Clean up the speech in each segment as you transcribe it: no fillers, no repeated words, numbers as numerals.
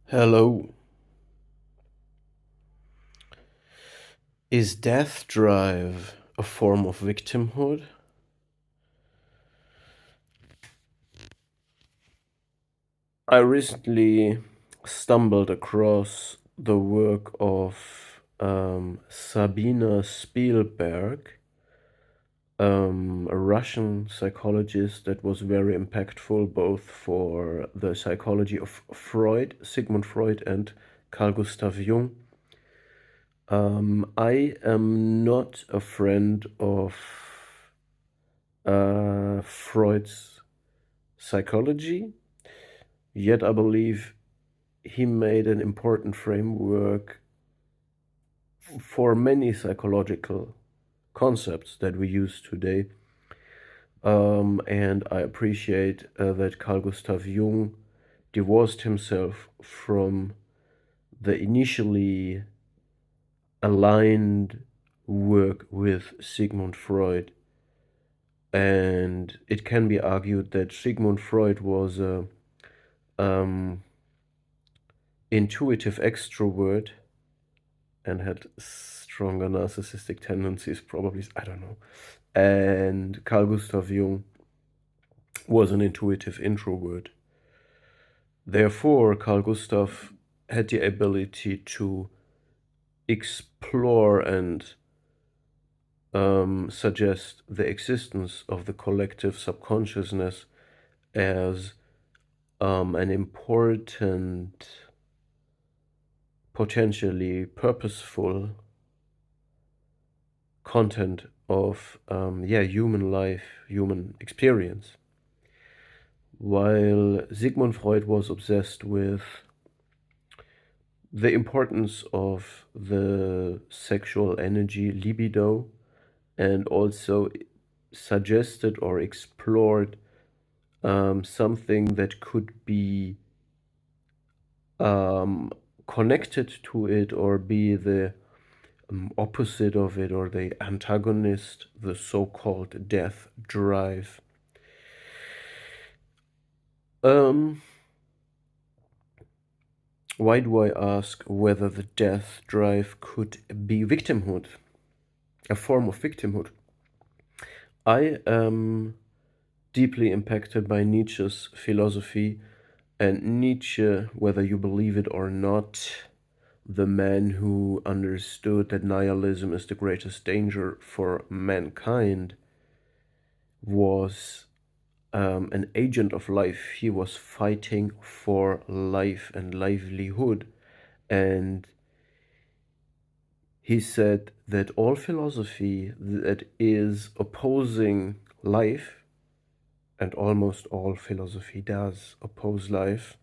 Hello. Is death drive a form of victimhood? I recently stumbled across the work of Sabina Spielberg, a Russian psychologist that was very impactful both for the psychology of Freud, Sigmund Freud, and Carl Gustav Jung. I am not a friend of Freud's psychology, yet I believe he made an important framework for many psychological concepts that we use today. And I appreciate that Carl Gustav Jung divorced himself from the initially aligned work with Sigmund Freud. And it can be argued that Sigmund Freud was a intuitive extrovert and had stronger narcissistic tendencies, probably, I don't know. And Carl Gustav Jung was an intuitive introvert. Therefore, Carl Gustav had the ability to explore and suggest the existence of the collective subconsciousness as an important, potentially purposeful content of human life, human experience. While Sigmund Freud was obsessed with the importance of the sexual energy, libido, and also suggested or explored something that could be connected to it or be the opposite of it or the antagonist, the so-called death drive. Why do I ask whether the death drive could be victimhood, a form of victimhood? I am deeply impacted by Nietzsche's philosophy, and Nietzsche, whether you believe it or not, the man who understood that nihilism is the greatest danger for mankind, was an agent of life. He was fighting for life and livelihood. And he said that all philosophy that is opposing life, and almost all philosophy does oppose life,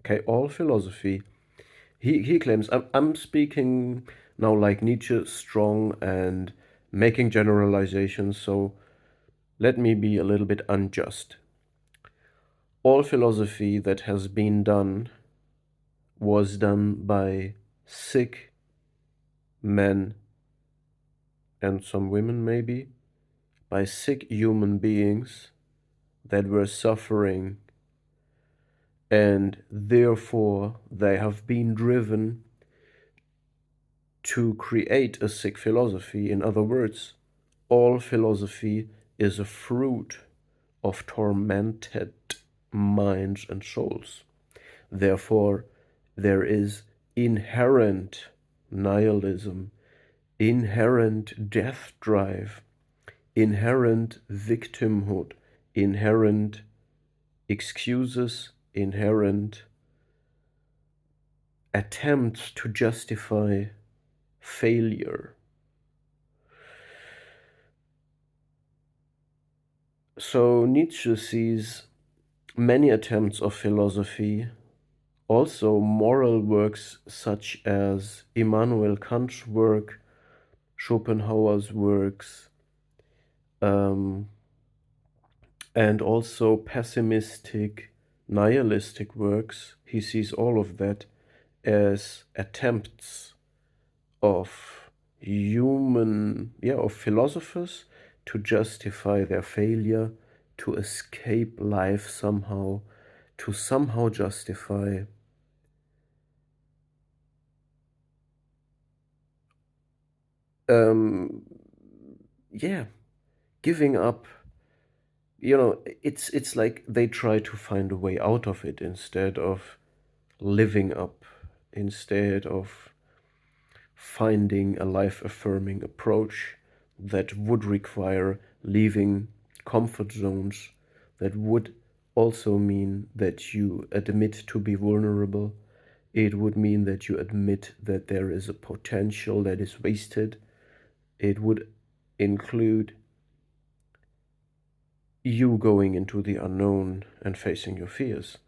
okay, all philosophy, he claims, I'm speaking now like Nietzsche, strong and making generalizations, so let me be a little bit unjust. All philosophy that has been done was done by sick men and some women, maybe, by sick human beings that were suffering, and therefore they have been driven to create a sick philosophy. In other words, all philosophy is a fruit of tormented minds and souls. Therefore, there is inherent nihilism, inherent death drive, inherent victimhood, inherent excuses, inherent attempts to justify failure. So Nietzsche sees many attempts of philosophy, also moral works such as Immanuel Kant's work, Schopenhauer's works, and also pessimistic, nihilistic works. He sees all of that as attempts of of philosophers to justify their failure, to escape life somehow, to somehow justify yeah, giving up, it's like they try to find a way out of it instead of living up, instead of finding a life-affirming approach that would require leaving comfort zones, that would also mean that you admit to be vulnerable. It would mean that you admit that there is a potential that is wasted. It would include you going into the unknown and facing your fears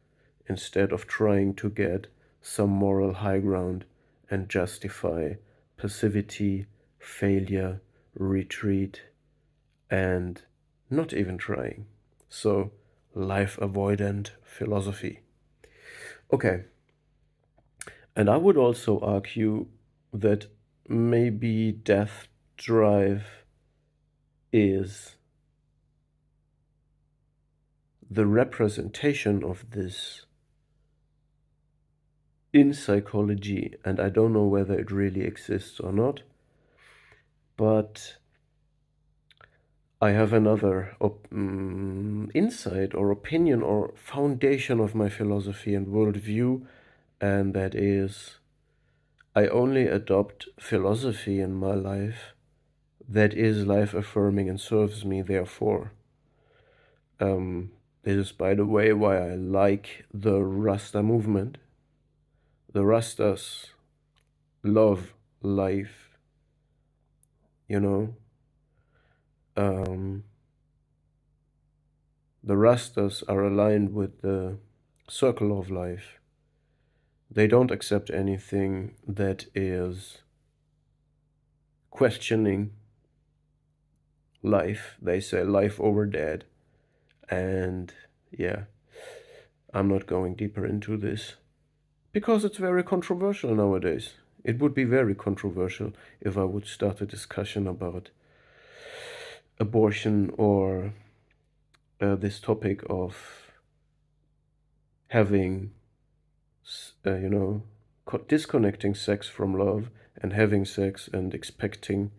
instead of trying to get some moral high ground and justify passivity, failure, retreat, and not even trying. So, life avoidant philosophy. Okay, and I would also argue that maybe death drive is the representation of this in psychology, and I don't know whether it really exists or not, but I have another insight or opinion or foundation of my philosophy and worldview, and that is I only adopt philosophy in my life that is life affirming and serves me, therefore. This is, by the way, why I like the Rasta movement. The Rastas love life, you know. The Rastas are aligned with the circle of life. They don't accept anything that is questioning life. They say life over dead. And yeah, I'm not going deeper into this because it's very controversial nowadays. It would be very controversial if I would start a discussion about abortion or this topic of having, disconnecting sex from love and having sex and expecting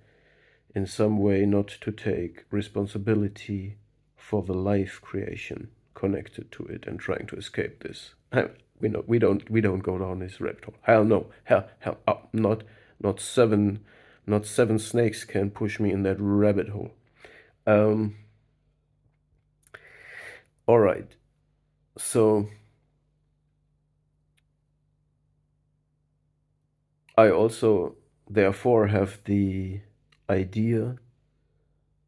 in some way not to take responsibility for the life creation connected to it and trying to escape this. We don't go down this rabbit hole. Hell no. Hell not seven snakes can push me in that rabbit hole. All right. So I also therefore have the idea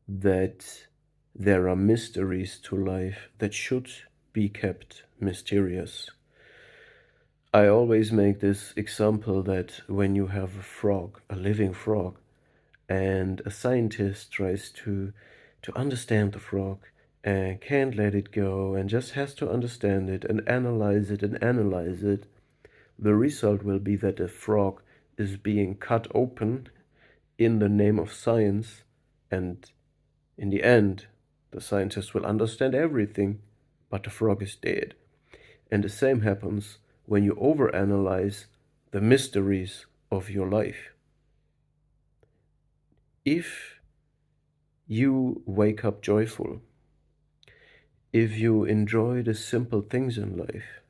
that there are mysteries to life that should be kept mysterious. I always make this example that when you have a frog, a living frog, and a scientist tries to understand the frog and can't let it go and just has to understand it and analyze it and analyze it, the result will be that a frog is being cut open in the name of science, and in the end, the scientist will understand everything, but the frog is dead. And the same happens when you overanalyze the mysteries of your life. If you wake up joyful, if you enjoy the simple things in life,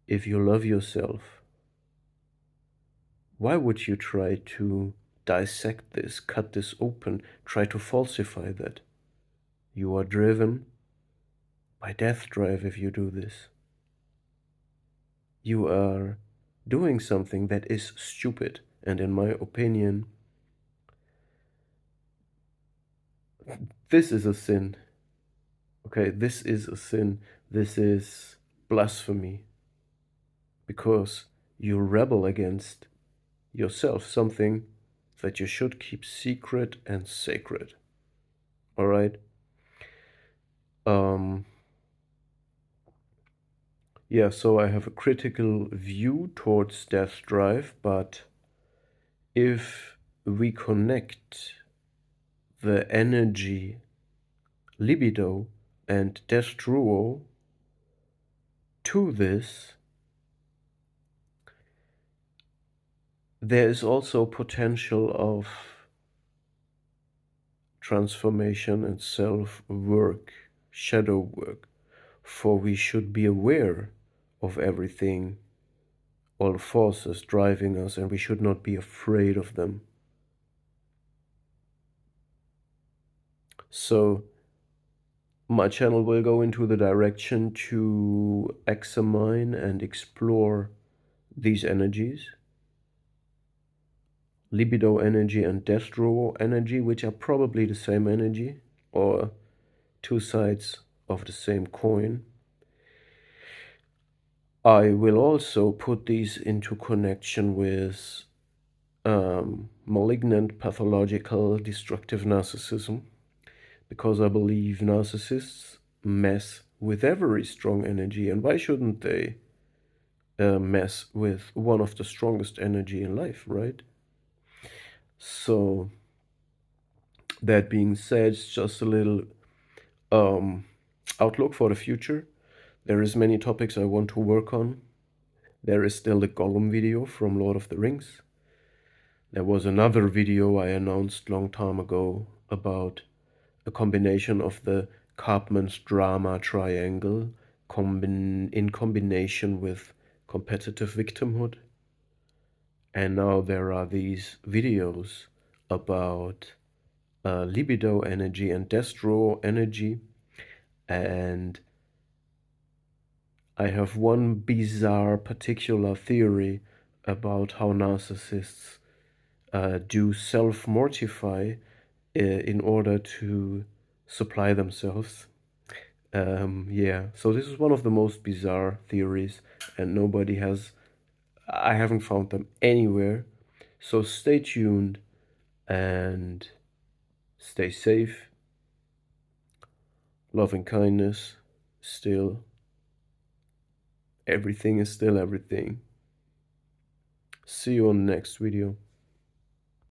if you love yourself, why would you try to dissect this, cut this open, try to falsify that? You are driven by death drive if you do this. You are doing something that is stupid, and in my opinion, this is a sin. Okay, this is a sin. This is blasphemy. Because you rebel against yourself, something that you should keep secret and sacred. All right? Yeah, so I have a critical view towards death drive, but if we connect the energy, libido, and destruo to this, there is also potential of transformation and self-work, shadow work, for we should be aware of everything, all forces driving us, and we should not be afraid of them. So my channel will go into the direction to examine and explore these energies, libido energy and Destrudo energy, which are probably the same energy or two sides of the same coin. I will also put these into connection with malignant, pathological, destructive narcissism, because I believe narcissists mess with every strong energy, and why shouldn't they mess with one of the strongest energy in life, right? So that being said, it's just a little outlook for the future. There is many topics I want to work on. There is still the Gollum video from Lord of the Rings. There was another video I announced long time ago about a combination of the Cartman's drama triangle in combination with competitive victimhood. And now there are these videos about libido energy and destro energy. And I have one bizarre particular theory about how narcissists do self-mortify in order to supply themselves. Yeah, so this is one of the most bizarre theories, and I haven't found them anywhere. So stay tuned and stay safe. Love and kindness, still, everything is still everything. See you on the next video.